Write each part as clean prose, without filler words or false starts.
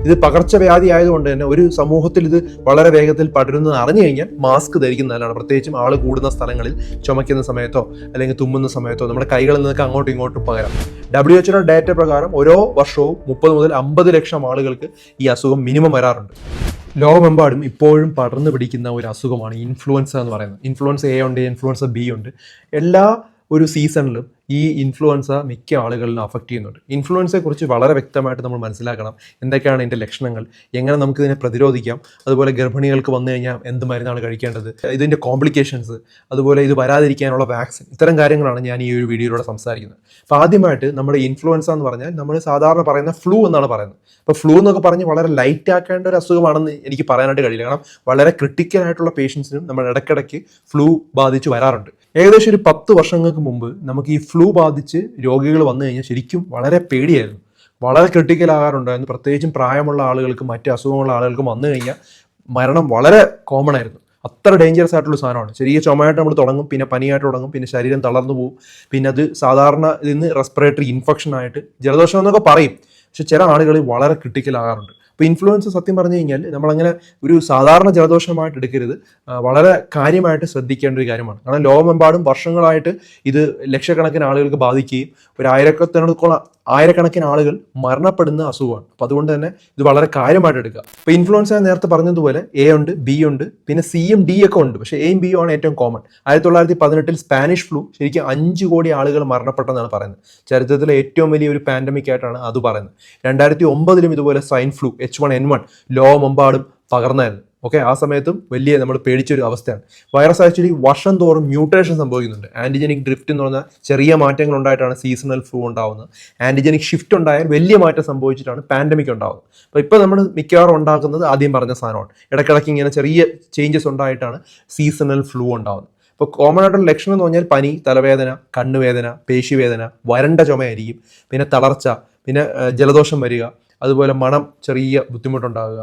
ഇത് പകർച്ചവ്യാധി ആയതുകൊണ്ട് തന്നെ ഒരു സമൂഹത്തിൽ ഇത് വളരെ വേഗത്തിൽ പടരുന്നത് അറിഞ്ഞു കഴിഞ്ഞാൽ മാസ്ക് ധരിക്കുന്നത് നല്ലതാണ്. പ്രത്യേകിച്ചും ആൾ കൂടുന്ന സ്ഥലങ്ങളിൽ ചുമയ്ക്കുന്ന സമയത്തോ അല്ലെങ്കിൽ തുമ്മുന്ന സമയത്തോ നമ്മുടെ കൈകളിൽ നിന്നൊക്കെ അങ്ങോട്ടും ഇങ്ങോട്ടും പകരാം. WHO ഡാറ്റ പ്രകാരം ഓരോ വർഷവും 30 മുതൽ 50 ലക്ഷം ആളുകൾക്ക് ഈ അസുഖം മിനിമം വരാറുണ്ട്. ലോകമെമ്പാടും ഇപ്പോഴും പടർന്നു പിടിക്കുന്ന ഒരു അസുഖമാണ് ഇൻഫ്ലുവൻസ എന്ന് പറയുന്നത്. ഇൻഫ്ലുവൻസ എ ഉണ്ട്, ഇൻഫ്ലുവൻസ ബി ഉണ്ട്. എല്ലാ ഒരു സീസണിലും ഈ ഇൻഫ്ലുവൻസ മിക്ക ആളുകളിലും അഫക്റ്റ് ചെയ്യുന്നുണ്ട്. ഇൻഫ്ലുവൻസയെ കുറിച്ച് വളരെ വ്യക്തമായിട്ട് നമ്മൾ മനസ്സിലാക്കണം. എന്തൊക്കെയാണ് ഇതിൻ്റെ ലക്ഷണങ്ങൾ, എങ്ങനെ നമുക്ക് ഇതിനെ പ്രതിരോധിക്കാം, അതുപോലെ ഗർഭിണികൾക്ക് വന്നു കഴിഞ്ഞാൽ എന്ത് മരുന്നാണ് കഴിക്കേണ്ടത്, ഇതിൻ്റെ കോംപ്ലിക്കേഷൻസ്, അതുപോലെ ഇത് വരാതിരിക്കാനുള്ള വാക്സിൻ, ഇത്തരം കാര്യങ്ങളാണ് ഞാൻ ഈ ഒരു വീഡിയോയിലൂടെ സംസാരിക്കുന്നത്. അപ്പോൾ ആദ്യമായിട്ട് നമ്മുടെ ഇൻഫ്ലുവൻസ എന്ന് പറഞ്ഞാൽ നമ്മൾ സാധാരണ പറയുന്ന ഫ്ലൂ എന്നാണ് പറയുന്നത്. അപ്പോൾ ഫ്ലൂ എന്നൊക്കെ പറഞ്ഞ് വളരെ ലൈറ്റ് ആക്കേണ്ട ഒരു അസുഖമാണെന്ന് എനിക്ക് പറയാനായിട്ട് കഴിയില്ല. കാരണം വളരെ ക്രിട്ടിക്കൽ ആയിട്ടുള്ള പേഷ്യൻസിനും നമ്മൾ ഇടയ്ക്കിടയ്ക്ക് ഫ്ലൂ ബാധിച്ച് വരാറുണ്ട്. ഏകദേശം ഒരു 10 വർഷങ്ങൾക്ക് മുമ്പ് നമുക്ക് ഈ ഫ്ലൂ ബാധിച്ച് രോഗികൾ വന്നു കഴിഞ്ഞാൽ ശരിക്കും വളരെ പേടിയായിരുന്നു, വളരെ ക്രിട്ടിക്കൽ ആകാറുണ്ടായിരുന്നു. പ്രത്യേകിച്ചും പ്രായമുള്ള ആളുകൾക്കും മറ്റ് അസുഖമുള്ള ആളുകൾക്കും വന്നു കഴിഞ്ഞാൽ മരണം വളരെ കോമൺ ആയിരുന്നു. അത്ര ഡേഞ്ചറസ് ആയിട്ടുള്ള സാധനമാണ്. ചെറിയ ചുമയായിട്ട് നമ്മൾ തുടങ്ങും, പിന്നെ പനിയായിട്ട് തുടങ്ങും, പിന്നെ ശരീരം തളർന്നു പോകും, പിന്നെ അത് സാധാരണ ഇതിന് റെസ്പിറേറ്ററി ഇൻഫെക്ഷൻ ആയിട്ട് ജലദോഷം എന്നൊക്കെ പറയും. പക്ഷെ ചില ആളുകൾ വളരെ ക്രിട്ടിക്കൽ ആകാറുണ്ട്. ഇപ്പോൾ ഇൻഫ്ലുവൻസ സത്യം പറഞ്ഞു കഴിഞ്ഞാൽ നമ്മളങ്ങനെ ഒരു സാധാരണ ജലദോഷമായിട്ട് എടുക്കരുത്, വളരെ കാര്യമായിട്ട് ശ്രദ്ധിക്കേണ്ട ഒരു കാര്യമാണ്. കാരണം ലോകമെമ്പാടും വർഷങ്ങളായിട്ട് ഇത് ലക്ഷക്കണക്കിന് ആളുകൾക്ക് ബാധിക്കുകയും ഒരു ആയിരക്കണക്കിന് ആളുകൾ മരണപ്പെടുന്ന അസുഖമാണ്. അപ്പോൾ അതുകൊണ്ട് തന്നെ ഇത് വളരെ കാര്യമായിട്ട് എടുക്കുക. ഇപ്പോൾ ഇൻഫ്ലുവൻസ നേരത്തെ പറഞ്ഞതുപോലെ എ ഉണ്ട്, ബി ഉണ്ട്, പിന്നെ സിയും ഡി ഒക്കെ ഉണ്ട്. പക്ഷേ എയും ബിയും ആണ് ഏറ്റവും കോമൺ. 1918 സ്പാനിഷ് ഫ്ലൂ ശരിക്കും 5 കോടി ആളുകൾ മരണപ്പെട്ടെന്നാണ് പറയുന്നത്. ചരിത്രത്തിലെ ഏറ്റവും വലിയൊരു പാൻഡമിക് ആയിട്ടാണ് അത് പറയുന്നത്. 2009 ഇതുപോലെ സ്വൈൻ ഫ്ലൂ H1N1 ലോകമെമ്പാടും പകർന്നായിരുന്നു. ഓക്കെ, ആ സമയത്തും വലിയ നമ്മൾ പേടിച്ചൊരു അവസ്ഥയാണ്. വൈറസ് ആക്ച്വലി വർഷം തോറും മ്യൂട്ടേഷൻ സംഭവിക്കുന്നുണ്ട്. ആൻറ്റിജനിക് ഡ്രിഫ്റ്റ് എന്ന് പറഞ്ഞാൽ ചെറിയ മാറ്റങ്ങൾ ഉണ്ടായിട്ടാണ് സീസണൽ ഫ്ലൂ ഉണ്ടാകുന്നത്. ആൻറ്റിജനിക് ഷിഫ്റ്റ് ഉണ്ടായാൽ വലിയ മാറ്റം സംഭവിച്ചിട്ടാണ് പാൻഡമിക് ഉണ്ടാകുന്നത്. അപ്പോൾ ഇപ്പോൾ നമ്മൾ മിക്കവാറും ഉണ്ടാക്കുന്നത് ആദ്യം പറഞ്ഞ സാധനമാണ്. ഇടയ്ക്കിടയ്ക്ക് ഇങ്ങനെ ചെറിയ ചേഞ്ചസ് ഉണ്ടായിട്ടാണ് സീസണൽ ഫ്ലൂ ഉണ്ടാകുന്നത്. ഇപ്പോൾ കോമൺ ആയിട്ടുള്ള ലക്ഷണം എന്ന് പറഞ്ഞാൽ പനി, തലവേദന, കണ്ണുവേദന, പേശിവേദന, വരണ്ട ചുമയായിരിക്കും, പിന്നെ തളർച്ച, പിന്നെ ജലദോഷം വരിക, അതുപോലെ മണം ചെറിയ ബുദ്ധിമുട്ടുണ്ടാകുക.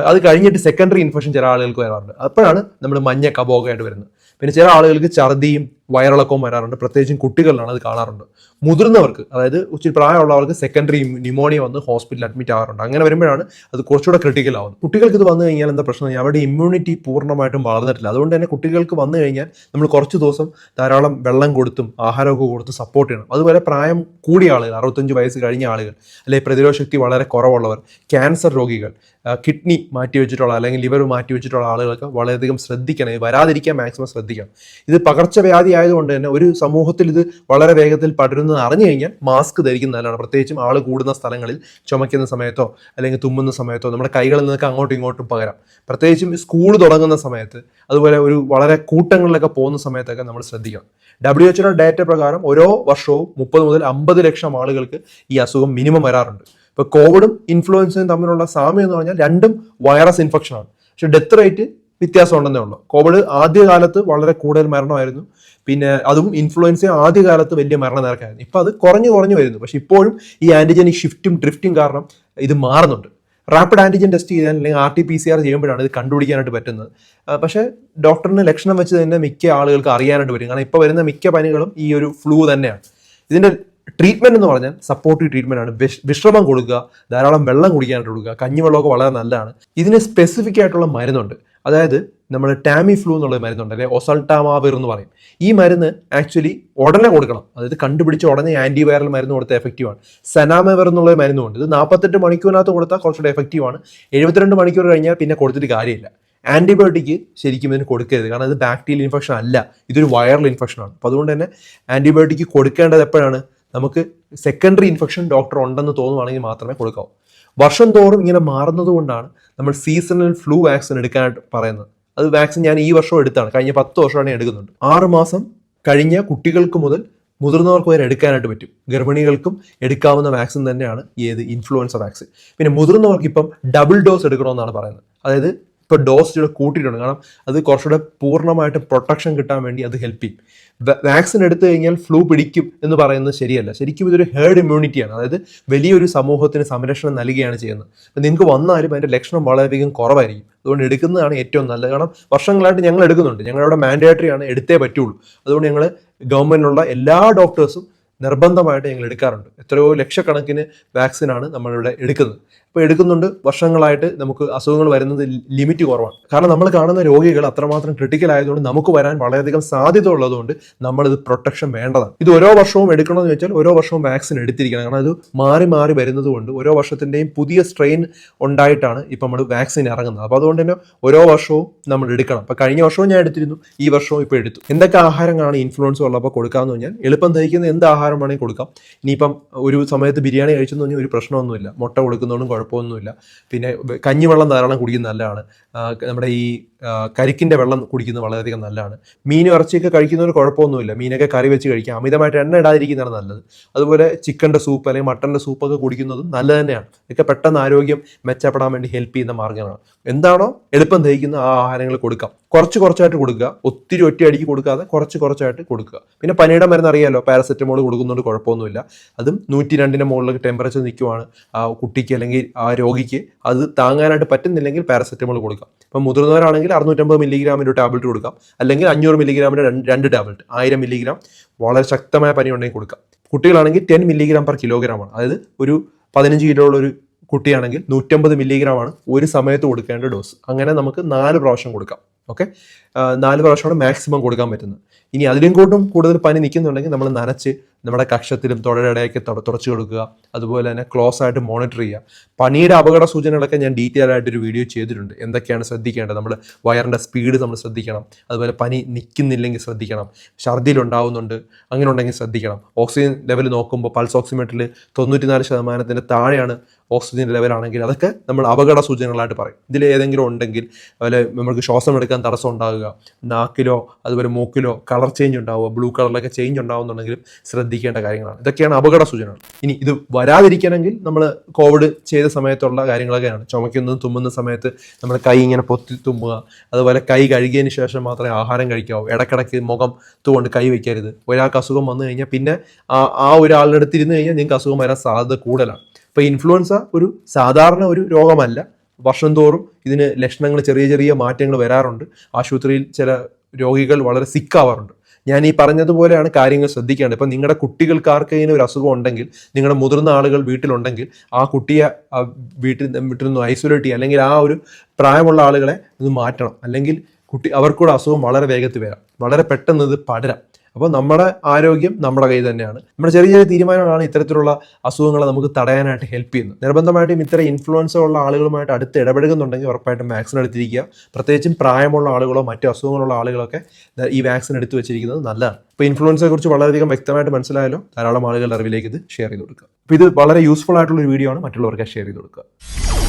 അത് കഴിഞ്ഞിട്ട് സെക്കൻഡറി ഇൻഫെക്ഷൻ ചില ആളുകൾക്ക് വരാറുണ്ട്. അപ്പോഴാണ് നമ്മൾ മഞ്ഞ കബോഗമായിട്ട് വരുന്നത്. പിന്നെ ചില ആളുകൾക്ക് ഛർദിയും വയറിളക്കവും വരാറുണ്ട്. പ്രത്യേകിച്ചും കുട്ടികളിലാണ് അത് കാണാറുണ്ട്. മുതിർന്നവർക്ക്, അതായത് ഒത്തിരി പ്രായമുള്ളവർക്ക് സെക്കൻഡറി ന്യൂമോണിയ വന്ന് ഹോസ്പിറ്റലിൽ അഡ്മിറ്റ് ആകാറുണ്ട്. അങ്ങനെ വരുമ്പോഴാണ് അത് കുറച്ചുകൂടെ ക്രിട്ടിക്കൽ ആവുന്നത്. കുട്ടികൾക്ക് ഇത് വന്നു കഴിഞ്ഞാൽ എന്താ പ്രശ്നം? അവരുടെ ഇമ്മ്യൂണിറ്റി പൂർണ്ണമായിട്ടും വളർന്നിട്ടില്ല. അതുകൊണ്ട് തന്നെ കുട്ടികൾക്ക് വന്നു കഴിഞ്ഞാൽ നമ്മൾ കുറച്ച് ദിവസം ധാരാളം വെള്ളം കൊടുത്തും ആഹാരമൊക്കെ കൊടുത്ത് സപ്പോർട്ട് ചെയ്യണം. അതുപോലെ പ്രായം കൂടിയ ആളുകൾ, 65 വയസ്സ് കഴിഞ്ഞ ആളുകൾ, അല്ലെങ്കിൽ പ്രതിരോധ ശക്തി വളരെ കുറവുള്ളവർ, ക്യാൻസർ രോഗികൾ, കിഡ്നി മാറ്റിവെച്ചിട്ടുള്ള അല്ലെങ്കിൽ ലിവർ മാറ്റിവെച്ചിട്ടുള്ള ആളുകൾക്ക് വളരെയധികം ശ്രദ്ധിക്കണം. ഇത് വരാതിരിക്കാൻ മാക്സിമം ശ്രദ്ധിക്കണം. ഇത് പകർച്ചവ്യാധി ആയതുകൊണ്ട് തന്നെ ഒരു സമൂഹത്തിൽ ഇത് വളരെ വേഗത്തിൽ പടരുന്നത് അറിഞ്ഞു കഴിഞ്ഞാൽ മാസ്ക് ധരിക്കുന്നത് നല്ലതാണ്. പ്രത്യേകിച്ചും ആൾ കൂടുന്ന സ്ഥലങ്ങളിൽ ചുമയ്ക്കുന്ന സമയത്തോ അല്ലെങ്കിൽ തുമ്മുന്ന സമയത്തോ നമ്മുടെ കൈകളിൽ നിന്നൊക്കെ അങ്ങോട്ടും ഇങ്ങോട്ടും പകരാം. പ്രത്യേകിച്ചും സ്കൂൾ തുടങ്ങുന്ന സമയത്ത്, അതുപോലെ ഒരു വളരെ കൂട്ടങ്ങളിലൊക്കെ പോകുന്ന സമയത്തൊക്കെ നമ്മൾ ശ്രദ്ധിക്കണം. WHO ഡാറ്റ പ്രകാരം ഓരോ വർഷവും 30 മുതൽ 50 ലക്ഷം ആളുകൾക്ക് ഈ അസുഖം മിനിമം വരാറുണ്ട്. ഇപ്പോൾ കോവിഡും ഇൻഫ്ലുവൻസയും തമ്മിലുള്ള സാമ്യം എന്ന് പറഞ്ഞാൽ രണ്ടും വൈറസ് ഇൻഫെക്ഷനാണ്. പക്ഷെ ഡെത്ത് റേറ്റ് വ്യത്യാസം ഉണ്ടെന്നേ ഉള്ളൂ. കോവിഡ് ആദ്യകാലത്ത് വളരെ കൂടുതൽ മരണമായിരുന്നു. പിന്നെ അതും ഇൻഫ്ലുവൻസയും ആദ്യകാലത്ത് വലിയ മരണനിരക്കായിരുന്നു. ഇപ്പം അത് കുറഞ്ഞു വരുന്നു. പക്ഷെ ഇപ്പോഴും ഈ ആൻറ്റിജനിക് ഷിഫ്റ്റും ഡ്രിഫ്റ്റും കാരണം ഇത് മാറുന്നുണ്ട്. റാപ്പിഡ് ആൻറ്റിജൻ ടെസ്റ്റ് ചെയ്യാൻ അല്ലെങ്കിൽ RT-PCR ചെയ്യുമ്പോഴാണ് ഇത് കണ്ടുപിടിക്കാനായിട്ട് പറ്റുന്നത്. പക്ഷേ ഡോക്ടറിന് ലക്ഷണം വെച്ച് തന്നെ മിക്ക ആളുകൾക്ക് അറിയാനായിട്ട് വരും. കാരണം ഇപ്പോൾ വരുന്ന മിക്ക പനികളും ഈ ഒരു ഫ്ലൂ തന്നെയാണ്. ഇതിൻ്റെ ട്രീറ്റ്മെൻറ്റ് എന്ന് പറഞ്ഞാൽ സപ്പോർട്ടീവ് ട്രീറ്റ്മെൻ്റ് ആണ്. വിശ്രമം കൊടുക്കുക, ധാരാളം വെള്ളം കുടിക്കാനായിട്ട് കൊടുക്കുക, കഞ്ഞിവെള്ളമൊക്കെ വളരെ നല്ലതാണ്. ഇതിന് സ്പെസിഫിക് ആയിട്ടുള്ള മരുന്നുണ്ട്. അതായത് നമ്മൾ ടാമി ഫ്ലൂ എന്നുള്ള മരുന്നുണ്ട്, അല്ലെങ്കിൽ ഒസൾട്ടാമാവിർ എന്ന് പറയും. ഈ മരുന്ന് ആക്ച്വലി ഉടനെ കൊടുക്കണം. അതായത് കണ്ടുപിടിച്ച് ഉടനെ ആൻറ്റിവൈറൽ മരുന്ന് കൊടുത്താൽ എഫക്റ്റീവാണ്. സെനാമെവർ എന്നുള്ള മരുന്നുണ്ട്. ഇത് 48 മണിക്കൂറിനകത്ത് കൊടുത്താൽ കുറച്ചുകൂടെ എഫക്റ്റീവാണ്. 72 മണിക്കൂർ കഴിഞ്ഞാൽ പിന്നെ കൊടുത്തിട്ട് കാര്യമില്ല. ആൻറ്റിബയോട്ടിക് ശരിക്കും ഇതിന് കൊടുക്കരുത്. കാരണം ഇത് ബാക്ടീരിയൽ ഇൻഫെക്ഷൻ അല്ല, ഇതൊരു വൈറൽ ഇൻഫെക്ഷനാണ്. അപ്പോൾ അതുകൊണ്ട് തന്നെ ആൻറ്റിബയോട്ടിക് കൊടുക്കേണ്ടത് എപ്പോഴാണ്? നമുക്ക് സെക്കൻഡറി ഇൻഫെക്ഷൻ ഡോക്ടർ ഉണ്ടെന്ന് തോന്നുവാണെങ്കിൽ മാത്രമേ കൊടുക്കാവൂ. വർഷം തോറും ഇങ്ങനെ മാറുന്നത് കൊണ്ടാണ് നമ്മൾ സീസണൽ ഫ്ലൂ വാക്സിൻ എടുക്കാനായിട്ട് പറയുന്നത്. അത് വാക്സിൻ ഞാൻ ഈ വർഷം എടുത്താണ്, കഴിഞ്ഞ 10 വർഷമാണ് എടുക്കുന്നുണ്ട്. 6 മാസം കഴിഞ്ഞ കുട്ടികൾക്ക് മുതൽ മുതിർന്നവർക്ക് വരെ എടുക്കാനായിട്ട് പറ്റും. ഗർഭിണികൾക്കും എടുക്കാവുന്ന വാക്സിൻ തന്നെയാണ് ഇൻഫ്ലുവൻസ വാക്സിൻ. പിന്നെ മുതിർന്നവർക്ക് ഇപ്പം ഡബിൾ ഡോസ് എടുക്കണമെന്നാണ് പറയുന്നത്. അതായത് ഇപ്പോൾ ഡോസ് കൂട്ടിയിട്ടുണ്ട്. കാരണം അത് കുറച്ചുകൂടെ പൂർണ്ണമായിട്ട് പ്രൊട്ടക്ഷൻ കിട്ടാൻ വേണ്ടി അത് ഹെൽപ്പ് ചെയ്യും. വാക്സിൻ എടുത്തു കഴിഞ്ഞാൽ ഫ്ലൂ പിടിക്കും എന്ന് പറയുന്നത് ശരിയല്ല. ശരിക്കും ഇതൊരു ഹേർഡ് ഇമ്മ്യൂണിറ്റിയാണ്. അതായത് വലിയൊരു സമൂഹത്തിന് സംരക്ഷണം നൽകുകയാണ് ചെയ്യുന്നത്. അപ്പം നിങ്ങൾക്ക് വന്നാലും അതിൻ്റെ ലക്ഷണം വളരെയധികം കുറവായിരിക്കും. അതുകൊണ്ട് എടുക്കുന്നതാണ് ഏറ്റവും നല്ലത്. കാരണം വർഷങ്ങളായിട്ട് ഞങ്ങൾ എടുക്കുന്നുണ്ട്. ഞങ്ങളുടെ മാൻഡേറ്ററി ആണ്, എടുത്തേ പറ്റുള്ളൂ. അതുകൊണ്ട് ഞങ്ങൾ ഗവൺമെൻറ്റിലുള്ള എല്ലാ ഡോക്ടേഴ്സും നിർബന്ധമായിട്ട് ഞങ്ങൾ എടുക്കാറുണ്ട്. എത്രയോ ലക്ഷക്കണക്കിന് വാക്സിനാണ് നമ്മളിവിടെ എടുക്കുന്നത്. ഇപ്പോൾ എടുക്കുന്നുണ്ട്, വർഷങ്ങളായിട്ട് നമുക്ക് അസുഖങ്ങൾ വരുന്നത് ലിമിറ്റ് കുറവാണ്. കാരണം നമ്മൾ കാണുന്ന രോഗികൾ അത്രമാത്രം ക്രിട്ടിക്കൽ ആയതുകൊണ്ട് നമുക്ക് വരാൻ വളരെയധികം സാധ്യത ഉള്ളതുകൊണ്ട് നമ്മളിത് പ്രൊട്ടക്ഷൻ വേണ്ടതാണ്. ഇത് ഓരോ വർഷവും എടുക്കണമെന്ന് വെച്ചാൽ ഓരോ വർഷവും വാക്സിൻ എടുത്തിരിക്കണം. കാരണം അത് മാറി മാറി വരുന്നത് കൊണ്ട് ഓരോ വർഷത്തിൻ്റെയും പുതിയ സ്ട്രെയിൻ ഉണ്ടായിട്ടാണ് ഇപ്പം നമ്മൾ വാക്സിൻ ഇറങ്ങുന്നത്. അപ്പോൾ അതുകൊണ്ട് തന്നെ ഓരോ വർഷവും നമ്മൾ എടുക്കണം. അപ്പോൾ കഴിഞ്ഞ വർഷവും ഞാൻ എടുത്തിരുന്നു, ഈ വർഷവും ഇപ്പോൾ എടുത്തു. എന്തൊക്കെ ആഹാരങ്ങളാണ് ഇൻഫ്ലുവൻസ ഉള്ളപ്പോൾ കൊടുക്കാമെന്ന് പറഞ്ഞാൽ എളുപ്പം ദഹിക്കുന്ന എന്ത് ആഹാരം വേണമെങ്കിൽ കൊടുക്കാം. ഇനിയിപ്പം ഒരു സമയത്ത് ബിരിയാണി കഴിച്ചെന്ന് പറഞ്ഞാൽ ഒരു പ്രശ്നമൊന്നുമില്ല, മുട്ട കൊടുക്കുന്നതുകൊണ്ടും കുഴപ്പമൊന്നുമില്ല. പിന്നെ കഞ്ഞിവെള്ളം ധാരാളം കുടിക്കുന്നത് നല്ലതാണ്. നമ്മുടെ ഈ കരിക്കിൻ്റെ വെള്ളം കുടിക്കുന്നത് വളരെയധികം നല്ലതാണ്. മീനും ഇറച്ചിയൊക്കെ കഴിക്കുന്നതിന് കുഴപ്പമൊന്നുമില്ല, മീനൊക്കെ കറി വെച്ച് കഴിക്കാം, അമിതമായിട്ട് എണ്ണ ഇടാതിരിക്കുന്നതാണ് നല്ലത്. അതുപോലെ ചിക്കൻ്റെ സൂപ്പ് അല്ലെങ്കിൽ മട്ടൻ്റെ സൂപ്പൊക്കെ കുടിക്കുന്നതും നല്ലത് തന്നെയാണ്. ഇതൊക്കെ പെട്ടെന്ന് ആരോഗ്യം മെച്ചപ്പെടാൻ വേണ്ടി ഹെൽപ്പ് ചെയ്യുന്ന മാർഗ്ഗങ്ങളാണ്. എന്താണോ എളുപ്പം ദഹിക്കുന്ന ആ ആഹാരങ്ങൾ കൊടുക്കാം. കുറച്ചായിട്ട് കൊടുക്കുക, ഒത്തിരി ഒറ്റയടിക്ക് കൊടുക്കാതെ കുറച്ചായിട്ട് കൊടുക്കുക. പിന്നെ പനിയുടെ മരുന്ന് അറിയാമല്ലോ, പാരസെറ്റമോൾ കൊടുക്കുന്നതുകൊണ്ട് കുഴപ്പമൊന്നുമില്ല. അതും 102 മുകളിലേക്ക് ടെമ്പറേച്ചർ നിൽക്കുവാണ് ആ കുട്ടിക്ക് അല്ലെങ്കിൽ ആ രോഗിക്ക് അത് താങ്ങാനായിട്ട് പറ്റുന്നില്ലെങ്കിൽ പാരസെറ്റമോൾ കൊടുക്കാം. ഇപ്പം മുതിർന്നവരാണെങ്കിൽ 650 മില്ലിഗ്രാമിൻ്റെ ഒരു ടാബ്ലറ്റ് കൊടുക്കാം, അല്ലെങ്കിൽ 500 മില്ലിഗ്രാമിൻ്റെ 2 ടാബ്ലറ്റ്, 1000 മില്ലിഗ്രാം വളരെ ശക്തമായ പനി ഉണ്ടെങ്കിൽ കൊടുക്കാം. കുട്ടികളാണെങ്കിൽ 10 മില്ലിഗ്രാം പെർ കിലോഗ്രാമാണ്. അതായത് ഒരു 15 കിലോ ഉള്ള ഒരു കുട്ടിയാണെങ്കിൽ 150 മില്ലിഗ്രാമാണ് ഒരു സമയത്ത് കൊടുക്കേണ്ട ഡോസ്. അങ്ങനെ നമുക്ക് 4 പ്രാവശ്യം കൊടുക്കാം. ഓക്കെ, 4 പ്രാവശ്യമാണ് മാക്സിമം കൊടുക്കാൻ പറ്റുന്നത്. ഇനി അതിലും കൂടുതൽ പനി നിൽക്കുന്നുണ്ടെങ്കിൽ നമ്മൾ നനച്ച് നമ്മുടെ കക്ഷത്തിലും തൊടയിടയൊക്കെ തുടച്ചു കൊടുക്കുക. അതുപോലെ തന്നെ ക്ലോസ് ആയിട്ട് മോണിറ്റർ ചെയ്യുക. പനിയുടെ അപകട സൂചനകളൊക്കെ ഞാൻ ഡീറ്റെയിൽ ആയിട്ടൊരു വീഡിയോ ചെയ്തിട്ടുണ്ട്, എന്തൊക്കെയാണ് ശ്രദ്ധിക്കേണ്ടത്. നമ്മൾ വയറിൻ്റെ സ്പീഡ് നമ്മൾ ശ്രദ്ധിക്കണം, അതുപോലെ പനി നിൽക്കുന്നില്ലെങ്കിൽ ശ്രദ്ധിക്കണം, ഛർദിലുണ്ടാവുന്നുണ്ട് അങ്ങനെ ഉണ്ടെങ്കിൽ ശ്രദ്ധിക്കണം. ഓക്സിജൻ ലെവൽ നോക്കുമ്പോൾ പൾസ് ഓക്സിമീറ്ററിൽ 94% താഴെയാണ് ഓക്സിജൻ ലെവലാണെങ്കിൽ അതൊക്കെ നമ്മൾ അപകട സൂചനകളായിട്ട് പറയും. ഇതിൽ ഏതെങ്കിലും ഉണ്ടെങ്കിൽ, അതുപോലെ നമുക്ക് ശ്വാസം എടുക്കാൻ തടസ്സം ഉണ്ടാകുക, നാക്കിലോ അതുപോലെ മൂക്കിലോ കളർ ചേഞ്ച് ഉണ്ടാവുക, ബ്ലൂ കളറിലൊക്കെ ചേഞ്ച് ഉണ്ടാവുന്നുണ്ടെങ്കിലും ശ്രദ്ധിക്കേണ്ട കാര്യങ്ങളാണ്. ഇതൊക്കെയാണ് അപകട സൂചനകൾ. ഇനി ഇത് വരാതിരിക്കണമെങ്കിൽ നമ്മൾ കോവിഡ് ചെയ്ത സമയത്തുള്ള കാര്യങ്ങളൊക്കെയാണ്. ചുമക്കുന്നതും തുമ്മുന്ന സമയത്ത് നമ്മൾ കൈ ഇങ്ങനെ പൊത്തി തുമ്മുക, അതുപോലെ കൈ കഴുകിയതിന് ശേഷം മാത്രമേ ആഹാരം കഴിക്കാവൂ. ഇടയ്ക്കിടയ്ക്ക് മുഖത്തുകൊണ്ട് കൈ വയ്ക്കരുത്. ഒരാൾക്ക് അസുഖം വന്നു കഴിഞ്ഞാൽ പിന്നെ ആ ഒരാളുടെ അടുത്തിരുന്ന് കഴിഞ്ഞാൽ നിങ്ങൾക്ക് അസുഖം വരാൻ സാധ്യത കൂടുതലാണ്. ഇപ്പോൾ ഇൻഫ്ലുവൻസ ഒരു സാധാരണ ഒരു രോഗമല്ല. വർഷം തോറും ഇതിന് ലക്ഷണങ്ങൾ ചെറിയ മാറ്റങ്ങൾ വരാറുണ്ട്. ആശുപത്രിയിൽ ചില രോഗികൾ വളരെ സിക്കാവാറുണ്ട്. ഞാൻ ഈ പറഞ്ഞതുപോലെയാണ് കാര്യങ്ങൾ ശ്രദ്ധിക്കേണ്ടത്. ഇപ്പം നിങ്ങളുടെ കുട്ടികൾക്ക് ഇങ്ങനെ ഒരു അസുഖം ഉണ്ടെങ്കിൽ, നിങ്ങളുടെ മുതിർന്ന ആളുകൾ വീട്ടിലുണ്ടെങ്കിൽ ആ കുട്ടിയെ വീട്ടിൽ നിന്ന് ഐസൊലേറ്റ് ചെയ്യുക, അല്ലെങ്കിൽ ആ ഒരു പ്രായമുള്ള ആളുകളെ ഇത് മാറ്റണം. അല്ലെങ്കിൽ അവർക്കൂടെ അസുഖം വളരെ വേഗത്തിൽ വരാം, വളരെ പെട്ടെന്ന് ഇത് പടരാം. അപ്പോൾ നമ്മുടെ ആരോഗ്യം നമ്മുടെ കയ്യിൽ തന്നെയാണ്. നമ്മുടെ ചെറിയ തീരുമാനങ്ങളാണ് ഇത്തരത്തിലുള്ള അസുഖങ്ങളെ നമുക്ക് തടയാനായിട്ട് ഹെൽപ്പ് ചെയ്യുന്നത്. നിർബന്ധമായിട്ടും ഇത്തരം ഇൻഫ്ലുവൻസ ഉള്ള ആളുകളുമായിട്ട് അടുത്ത് ഇടപഴകുന്നുണ്ടെങ്കിൽ ഉറപ്പായിട്ടും വാക്സിൻ എടുത്തിരിക്കുക. പ്രത്യേകിച്ചും പ്രായമുള്ള ആളുകളോ മറ്റു അസുഖങ്ങളുള്ള ആളുകളൊക്കെ ഈ വാക്സിൻ എടുത്തു വെച്ചിരിക്കുന്നത് നല്ലതാണ്. ഇപ്പോൾ ഇൻഫ്ലുവൻസയെ കുറിച്ച് വളരെയധികം വ്യക്തമായിട്ട് മനസ്സിലായാലോ, ധാരാളം ആളുകളുടെ അറിവിലേക്ക് ഇത് ഷെയർ ചെയ്ത് കൊടുക്കുക. അപ്പോൾ ഇത് വളരെ യൂസ്ഫുൾ ആയിട്ടുള്ള ഒരു വീഡിയോ ആണ്, മറ്റുള്ളവർക്ക് ഷെയർ ചെയ്ത് കൊടുക്കുക.